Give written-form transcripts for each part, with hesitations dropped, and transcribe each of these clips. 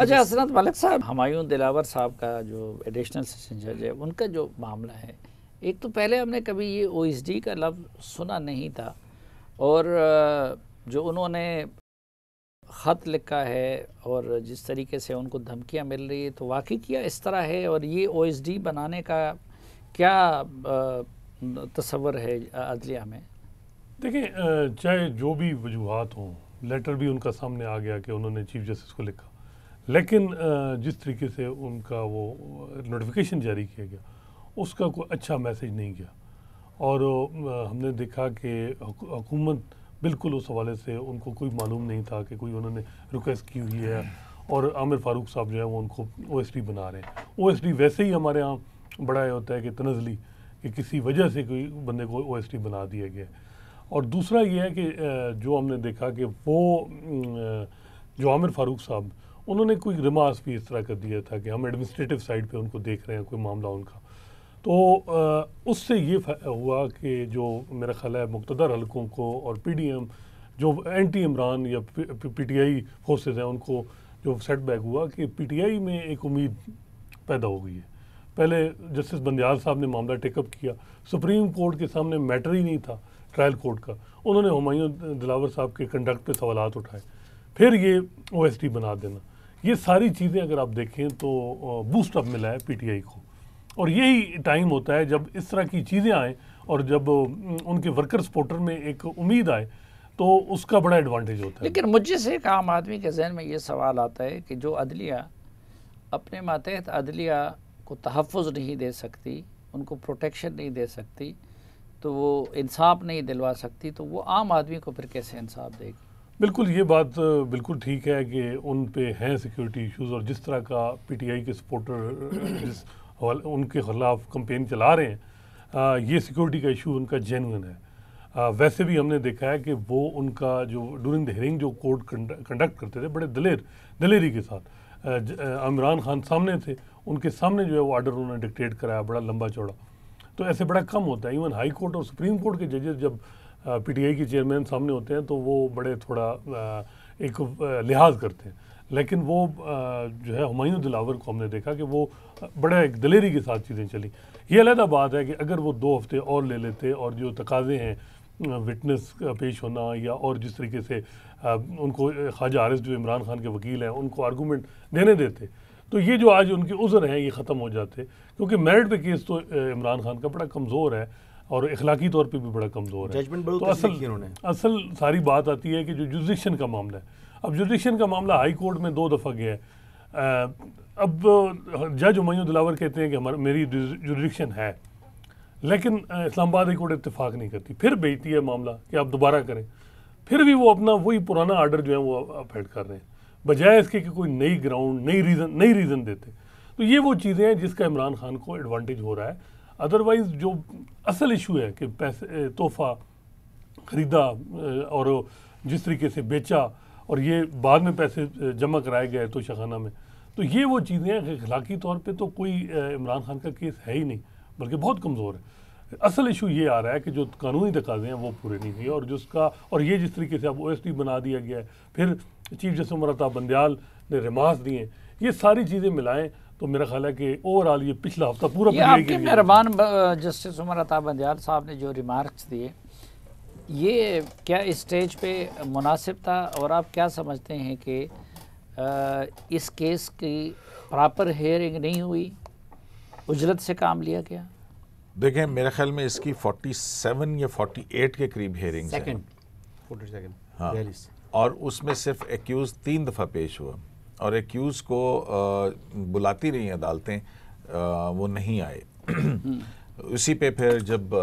अच्छा हसरत मलिक साहब, हुमायूं दिलावर साहब का जो एडिशनल सेशन जज है, उनका जो मामला है, एक तो पहले हमने कभी ये OSD का लफ्ज़ सुना नहीं था, और जो उन्होंने ख़त लिखा है और जिस तरीके से उनको धमकियां मिल रही है, तो वाकई क्या इस तरह है? और ये OSD बनाने का क्या तस्वर है अदलिया में? देखिए, चाहे जो भी वजूहात हों, लेटर भी उनका सामने आ गया कि उन्होंने चीफ जस्टिस को लिखा, लेकिन जिस तरीके से उनका वो नोटिफिकेशन जारी किया गया, उसका कोई अच्छा मैसेज नहीं गया। और हमने देखा कि हुकूमत बिल्कुल उस हवाले से उनको कोई मालूम नहीं था कि कोई उन्होंने रिक्वेस्ट की हुई है, और आमिर फारूक साहब जो है वो उनको OSD बना रहे हैं। OSD वैसे ही हमारे यहाँ बड़ा होता है कि तनज़ली, कि किसी वजह से कोई बंदे को OSD बना दिया गया। और दूसरा ये है कि जो हमने देखा कि वो जो आमिर फारूक साहब, उन्होंने कोई रिमार्क्स भी इस तरह कर दिया था कि हम एडमिनिस्ट्रेटिव साइड पे उनको देख रहे हैं, कोई मामला उनका। तो उससे ये हुआ कि जो मेरा ख्याल है मुक़्तदर हलकों को और PDM जो एंटी इमरान या PTI फोर्सेस हैं, उनको जो सेटबैक हुआ कि PTI में एक उम्मीद पैदा हो गई है। पहले जस्टिस बंदियाल साहब ने मामला टेकअप किया, सुप्रीम कोर्ट के सामने मैटर ही नहीं था ट्रायल कोर्ट का, उन्होंने हुमायूं दिलावर साहब के कंडक्ट पे सवालात उठाए, फिर ये OSD बना देना। ये सारी चीज़ें अगर आप देखें तो बूस्ट अप मिला है PTI को, और यही टाइम होता है जब इस तरह की चीज़ें आएँ और जब उनके वर्कर सपोर्टर में एक उम्मीद आए, तो उसका बड़ा एडवांटेज होता है। लेकिन मुझे से एक आम आदमी के जहन में ये सवाल आता है कि जो अदलिया अपने मातहत अदलिया को तहफ़्फ़ुज़ नहीं दे सकती, उनको प्रोटेक्शन नहीं दे सकती, तो वो इंसाफ नहीं दिलवा सकती, तो वो आम आदमी को फिर कैसे इंसाफ देगी? बिल्कुल, ये बात बिल्कुल ठीक है कि उन पे हैं सिक्योरिटी इश्यूज़, और जिस तरह का PTI के सपोर्टर जिस उनके ख़िलाफ़ कंपेन चला रहे हैं, ये सिक्योरिटी का इशू उनका जेन्युइन है। वैसे भी हमने देखा है कि वो उनका जो ड्यूरिंग द हियरिंग जो कोर्ट कंडक्ट करते थे बड़े दलेरी के साथ, इमरान खान सामने थे, उनके सामने जो है वो आर्डर उन्होंने डिक्टेट कराया बड़ा लंबा चौड़ा। तो ऐसे बड़ा कम होता है। इवन हाई कोर्ट और सुप्रीम कोर्ट के जजेस जब PTI के चेयरमैन सामने होते हैं तो वो बड़े थोड़ा एक लिहाज करते हैं, लेकिन वो जो है हुमायूं दिलावर को हमने देखा कि वो बड़ा एक दलेरी के साथ चीज़ें चली। ये अलग बात है कि अगर वो 2 हफ्ते और ले लेते और जो तकाजे हैं विटनेस पेश होना या और जिस तरीके से उनको ख्वाजा हारिस जो इमरान खान के वकील हैं उनको आर्गूमेंट देने देते, तो ये जो आज उनके उज़र हैं ये ख़त्म हो जाते। क्योंकि मेरिट पे केस तो इमरान खान का बड़ा कमज़ोर है और इखलाकी तौर पे भी बड़ा कमज़ोर है। तो असल सारी बात आती है कि जो जुरिडिक्शन का मामला है, अब जुरिडिक्शन का मामला हाई कोर्ट में 2 दफ़ा गया है। अब जज हुमायूं दिलावर कहते हैं कि मेरी जुरिडिक्शन है, लेकिन इस्लामाबाद हाई कोर्ट इत्तेफाक नहीं करती, फिर भेजती है मामला कि आप दोबारा करें, फिर भी वो अपना वही पुराना आर्डर जो है वो अपहेड कर रहे हैं, बजाय इसके कि कोई नई ग्राउंड नई रीज़न देते। तो ये वो चीज़ें हैं जिसका इमरान खान को एडवांटेज हो रहा है। अदरवाइज़ जो असल इशू है कि पैसे तोहफ़ा ख़रीदा और जिस तरीके से बेचा और ये बाद में पैसे जमा कराए गए तो शखाना में, तो ये वो चीज़ें हैं कि अखलाकी तौर पे तो कोई इमरान खान का केस है ही नहीं, बल्कि बहुत कमज़ोर है। असल इशू ये आ रहा है कि जो कानूनी तकाज़े हैं वो पूरे नहीं हुए, और जिसका और ये जिस तरीके से अब OSD बना दिया गया है, फिर चीफ जस्टिस उमर अता बंदियाल ने रिमार्क्स दिए, ये सारी चीज़ें मिलाएं तो मेरा ख्याल है कि ओवरऑल ये पिछला हफ्ता पूरा आपके मेहरबान जस्टिस उमर अता बंदियाल साहब ने जो रिमार्क्स दिए, ये क्या इस स्टेज पे मुनासिब था? और आप क्या समझते हैं कि इस केस की प्रॉपर हियरिंग नहीं हुई, उजरत से काम लिया गया? देखें, मेरे ख्याल में इसकी 47 या 48 के करीब हियरिंग्स हैं। 42 हाँ, और उसमें सिर्फ एक्यूज़ 3 दफ़ा पेश हुआ, और एक्यूज़ को बुलाती रही अदालतें, वो नहीं आए। उसी पे फिर जब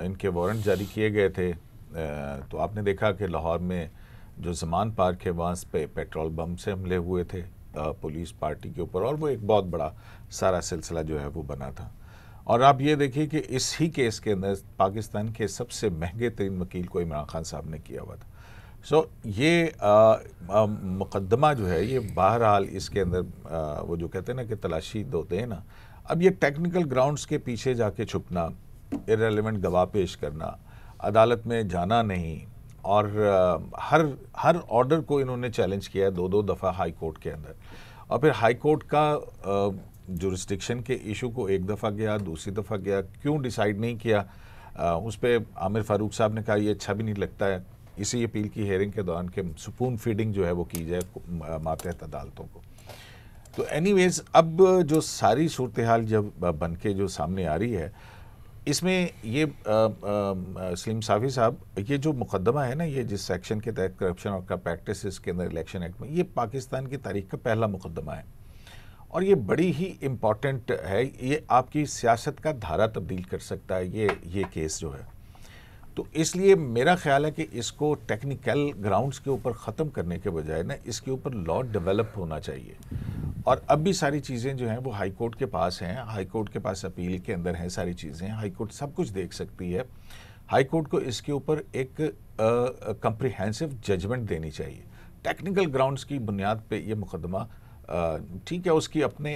इनके वारंट जारी किए गए थे, तो आपने देखा कि लाहौर में जो ज़मान पार्क है वहाँ पे पेट्रोल बम से हमले हुए थे पुलिस पार्टी के ऊपर, और वो एक बहुत बड़ा सारा सिलसिला जो है वो बना था। और आप ये देखिए कि इस ही केस के अंदर पाकिस्तान के सबसे महंगे तरीन वकील को इमरान खान साहब ने किया हुआ था। सो ये मुकदमा जो है ये बहरहाल इसके अंदर वो जो कहते हैं ना कि तलाशी होते हैं ना, अब ये टेक्निकल ग्राउंड्स के पीछे जाके छुपना, इररेलेवेंट गवाह पेश करना, अदालत में जाना नहीं, और हर ऑर्डर को इन्होंने चैलेंज किया है 2-2 दफ़ा हाई कोर्ट के अंदर। और फिर हाई कोर्ट का जुरिस्डिक्शन के इशू को एक दफ़ा गया, दूसरी दफ़ा गया, क्यों डिसाइड नहीं किया, उस पर आमिर फारूक साहब ने कहा ये अच्छा भी नहीं लगता है इसी अपील की हेयरिंग के दौरान कि स्पून फीडिंग जो है वो की जाए मातहत अदालतों को। तो एनीवेज अब जो सारी सूरत हाल जब बन के जो सामने आ रही है, इसमें ये सलीम साफ़ी साहब, ये जो मुकदमा है ना, ये जिस सेक्शन के तहत करप्शन और का प्रैक्टिस के अंदर इलेक्शन एक्ट में, ये पाकिस्तान की तारीख का पहला मुकदमा है और ये बड़ी ही इम्पॉर्टेंट है। ये आपकी सियासत का धारा तब्दील कर सकता है ये केस जो है। तो इसलिए मेरा ख्याल है कि इसको टेक्निकल ग्राउंड्स के ऊपर ख़त्म करने के बजाय ना इसके ऊपर लॉ डेवलप होना चाहिए। और अब भी सारी चीज़ें जो हैं वो हाई कोर्ट के पास हैं, हाई कोर्ट के पास अपील के अंदर हैं सारी चीज़ें, हाई कोर्ट सब कुछ देख सकती है। हाई कोर्ट को इसके ऊपर एक कम्प्रिहेंसिव जजमेंट देनी चाहिए। टेक्निकल ग्राउंड्स की बुनियाद पे ये मुकदमा ठीक है, उसकी अपने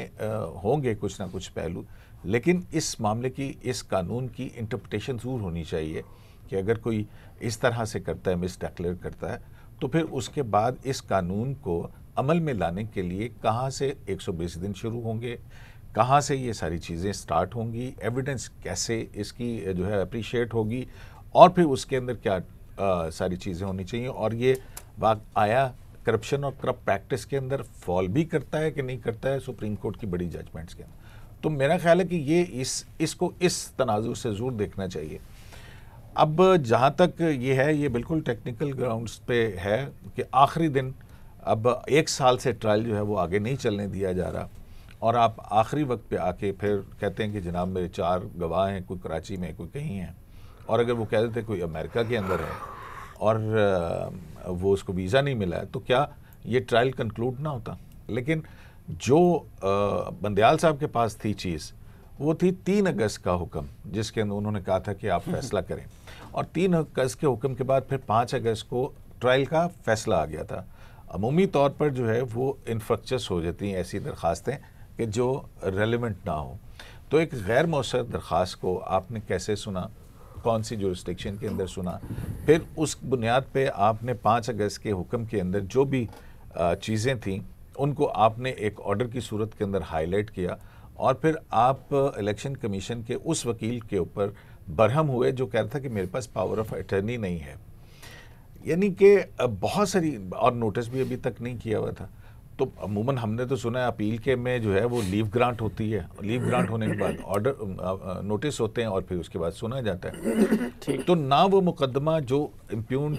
होंगे कुछ ना कुछ पहलू, लेकिन इस मामले की, इस कानून की इंटरप्रिटेशन ज़रूर होनी चाहिए कि अगर कोई इस तरह से करता है, मिस डिक्लेयर करता है, तो फिर उसके बाद इस कानून को अमल में लाने के लिए कहाँ से 120 दिन शुरू होंगे, कहाँ से ये सारी चीज़ें स्टार्ट होंगी, एविडेंस कैसे इसकी जो है अप्रिशिएट होगी, और फिर उसके अंदर क्या सारी चीज़ें होनी चाहिए, और ये बात आया करप्शन और करप्ट प्रैक्टिस के अंदर फॉल भी करता है कि नहीं करता है सुप्रीम कोर्ट की बड़ी जजमेंट्स के अंदर। तो मेरा ख्याल है कि ये इसको इस तनाजुर से ज़रूर देखना चाहिए। अब जहाँ तक ये है, ये बिल्कुल टेक्निकल ग्राउंड्स पे है कि आखिरी दिन, अब 1 साल से ट्रायल जो है वो आगे नहीं चलने दिया जा रहा, और आप आखिरी वक्त पे आके फिर कहते हैं कि जनाब मेरे 4 गवाह हैं, कोई कराची में, कोई कहीं है, और अगर वो कह देते कोई अमेरिका के अंदर है और वो उसको वीज़ा नहीं मिला है, तो क्या ये ट्रायल कंक्लूड ना होता। लेकिन जो बंदयाल साहब के पास थी चीज़, वो थी 3 अगस्त का हुक्म, जिसके अंदर उन्होंने कहा था कि आप फैसला करें, और 3 अगस्त के हुक्म के बाद फिर 5 अगस्त को ट्रायल का फैसला आ गया था। अमूमी तौर पर जो है वो इन्फ्रक्चस हो जाती हैं ऐसी दरख्वास्तें कि जो रेलिवेंट ना हो। तो एक गैर मौसर दरख्वास्त को आपने कैसे सुना, कौन सी जुरिस्डिक्शन के अंदर सुना, फिर उस बुनियाद पे आपने 5 अगस्त के हुक्म के अंदर जो भी चीज़ें थीं उनको आपने एक ऑर्डर की सूरत के अंदर हाईलाइट किया, और फिर आप इलेक्शन कमीशन के उस वकील के ऊपर बरहम हुए जो कह रहा था कि मेरे पास पावर ऑफ अटर्नी नहीं है, यानी कि बहुत सारी, और नोटिस भी अभी तक नहीं किया हुआ था। तो अमूमन हमने तो सुना है अपील के में जो है वो लीव ग्रांट होती है, लीव ग्रांट होने के बाद ऑर्डर नोटिस होते हैं और फिर उसके बाद सुना जाता है। तो ना वो मुकदमा जो इम्प्यून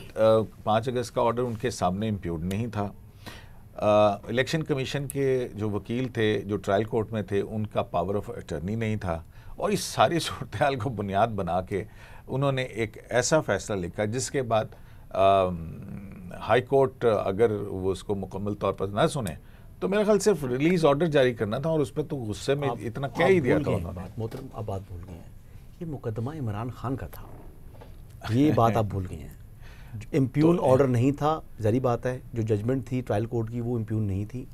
5 अगस्त का ऑर्डर उनके सामने इम्प्यून नहीं था, इलेक्शन कमीशन के जो वकील थे जो ट्रायल कोर्ट में थे उनका पावर ऑफ अटर्नी नहीं था, और इस सारी सूरत हाल को बुनियाद बना के उन्होंने एक ऐसा फैसला लिखा जिसके बाद हाई कोर्ट अगर वो उसको मुकम्मल तौर पर ना सुने तो मेरा ख्याल सिर्फ रिलीज ऑर्डर जारी करना था, और उस पर तो गुस्से में इतना क्या ही दिया था उन्होंने। मोहतरम आप बात भूल गए हैं, ये मुकदमा इमरान खान का था, ये बात आप भूल गए हैं। इम्प्यून ऑर्डर नहीं था, ज़री बात है, जो जजमेंट थी ट्रायल कोर्ट की वो इम्प्यून नहीं थी,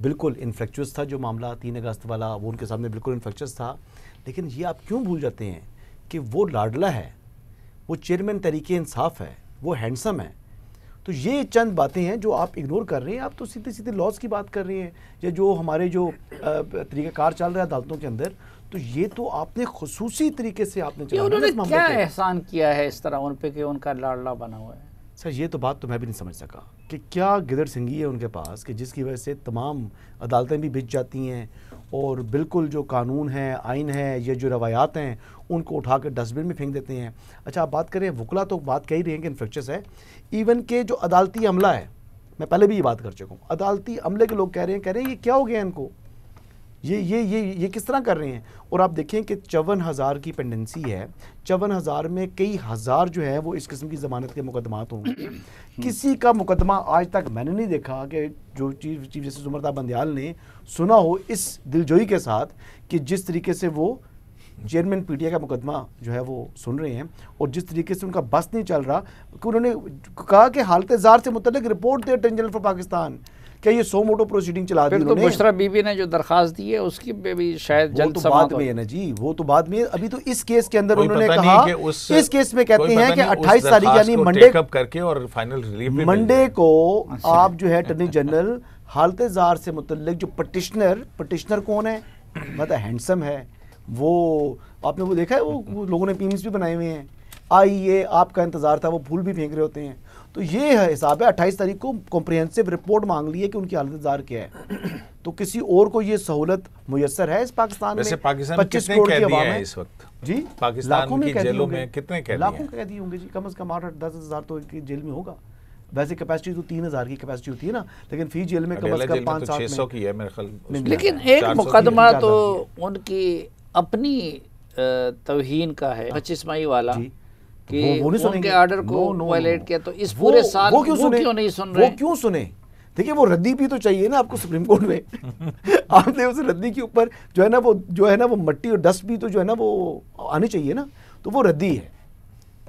बिल्कुल इन्फ्रेक्चुअस था जो मामला 3 अगस्त वाला, वो उनके सामने बिल्कुल इन्फ्रेक्चुअस था। लेकिन ये आप क्यों भूल जाते हैं कि वो लाडला है, वो चेयरमैन तरीके इंसाफ है, वो हैंडसम है। तो ये चंद बातें हैं जो आप इग्नोर कर रहे हैं। आप तो सीधे सीधे लॉज की बात कर रहे हैं, या जो हमारे जो तरीक़ाकार चल रहा है अदालतों के अंदर, तो ये तो आपने खुसूसी तरीके से आपने उन्होंने क्या एहसान किया है इस तरह उन पे कि उनका लाडला बना हुआ है। सर ये तो बात तो मैं भी नहीं समझ सका कि क्या गिदड़ सिंगी है उनके पास कि जिसकी वजह से तमाम अदालतें भी बिछ जाती हैं, और बिल्कुल जो कानून है, आइन है, ये जो रवायात हैं उनको उठा कर डस्टबिन में फेंक देते हैं। अच्छा आप बात करें वकला, तो बात कह ही रहे हैं कि इन्फेक्शस है। इवन के जो अदालती अमला है, मैं पहले भी ये बात कर चुका हूँ, अदालती अमले के लोग कह रहे हैं ये क्या हो गया इनको, ये किस तरह कर रहे हैं। और आप देखें कि 54,000 की पेंडेंसी है, 54,000 में कई हज़ार जो है वो इस किस्म की ज़मानत के मुकदमात होंगे। किसी का मुकदमा आज तक मैंने नहीं देखा कि जो चीफ जस्टिस उमर बंदयाल ने सुना हो इस दिलजोई के साथ कि जिस तरीके से वो चेयरमैन पीटीआई का मुकदमा जो है वो सुन रहे हैं, और जिस तरीके से उनका बस नहीं चल रहा कि उन्होंने कहा कि हालत ज़ार से मुतल्लिक रिपोर्ट दे अटॉर्नी जनरल फॉर पाकिस्तान, क्या ये 100 मोटो प्रोसीडिंग चला दी। तो बुशरा बीबी ने जो दरखास्त दी है उसकी पे भी शायद जल्द तो बाद में है ना जी, वो तो बाद में। अभी तो इस केस के अंदर उन्होंने कहा, इस केस में कहते हैं कि 28 तारीख यानी मंडे करके और फाइनल रिलीफ मंडे को आप जो है अटॉर्नी जनरल हालत ज़ार से मुतल्लिक जो पटिशनर कौन है, मतलब हैंडसम है वो, आपने वो देखा है, वो लोगों ने मीम्स भी बनाए हुए हैं, आइए आपका इंतज़ार था, वो फूल भी फेंक रहे होते हैं। तो ये है हिसाब है, 28 तारीख को कॉम्प्रिहेंसिव रिपोर्ट मांग ली है कि उनकी हालत ज़ार क्या है। तो किसी और को ये सहूलत मुयस्सर है इस पाकिस्तान में? वैसे पाकिस्तान 25 कितने करोड़ की कैदी आवाम हैं है इस वक्त? जी, पाकिस्तान लाखों में की कैदी जेलों होंगे। में कितने कैदी लाखों हैं? कैदी होंगे जी, कम से कम 8-10 हज़ार तो एक जेल में होगा। वैसे कैपेसिटी तो 3000 की कैपेसिटी होती है ना, लेकिन फी जेल में कम से कम 5-7 600 की है मेरे ख्याल। लेकिन एक मुकदमा तो उनकी अपनी तौहीन का है, 25 मई वाला, कि वो नहीं उनके सुनेंगे। आर्डर को वायलेट किया। तो इस पूरे साल वो क्यों नहीं सुन रहे? वो क्यों सुने? देखिए वो रद्दी भी तो चाहिए ना आपको सुप्रीम कोर्ट में। आपने उस रद्दी के ऊपर जो है ना वो मट्टी और डस्ट भी तो जो है ना वो आनी चाहिए ना। तो वो रद्दी है,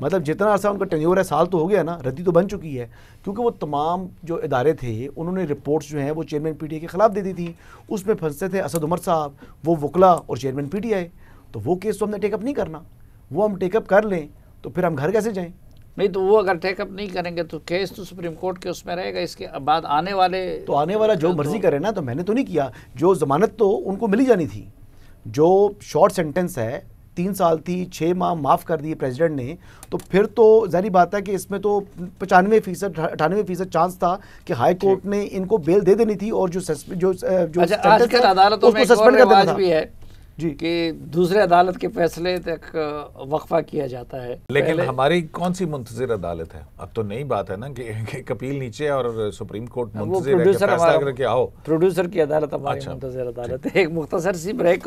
मतलब जितना अर्सा उनका टेन्योर है, साल तो हो गया ना, रद्दी तो बन चुकी है। क्योंकि वो तमाम जो इदारे थे उन्होंने रिपोर्ट्स जो हैं वो चेयरमैन पीटीआई के ख़िलाफ़ दे दी थी। उसमें फंसते थे असद उमर साहब, वो वकला और चेयरमैन पीटीआई। तो वो केस तो हमने टेकअप नहीं करना। वो हम टेकअप कर लें तो फिर हम घर कैसे जाएं? नहीं तो वो अगर टेकअप नहीं करेंगे तो केस तो सुप्रीम कोर्ट के उसमें रहेगा। इसके बाद आने वाला जो मर्जी करे ना। तो मैंने तो नहीं किया, जो जमानत तो उनको मिली जानी थी। जो शॉर्ट सेंटेंस है 3 साल थी, 6 माह माफ़ कर दिए प्रेसिडेंट ने, तो फिर तो जाहिर बात है कि इसमें तो 95% 98% चांस था कि हाई कोर्ट ने इनको बेल दे देनी थी। और जो अच्छा, आजकल अदालतों में सस्पेंड कर देना भी है जी कि दूसरे अदालत के फैसले तक वक्फा किया जाता है। लेकिन हमारी कौन सी मुंतज़िर अदालत है? अब तो नई बात है ना कि अपील नीचे है और सुप्रीम कोर्ट मुंतज़िर है कि फैसला करके आओ। प्रोड्यूसर की अदालत हमारी मुंतज़िर अदालत है। एक मुख्तसर सी ब्रेक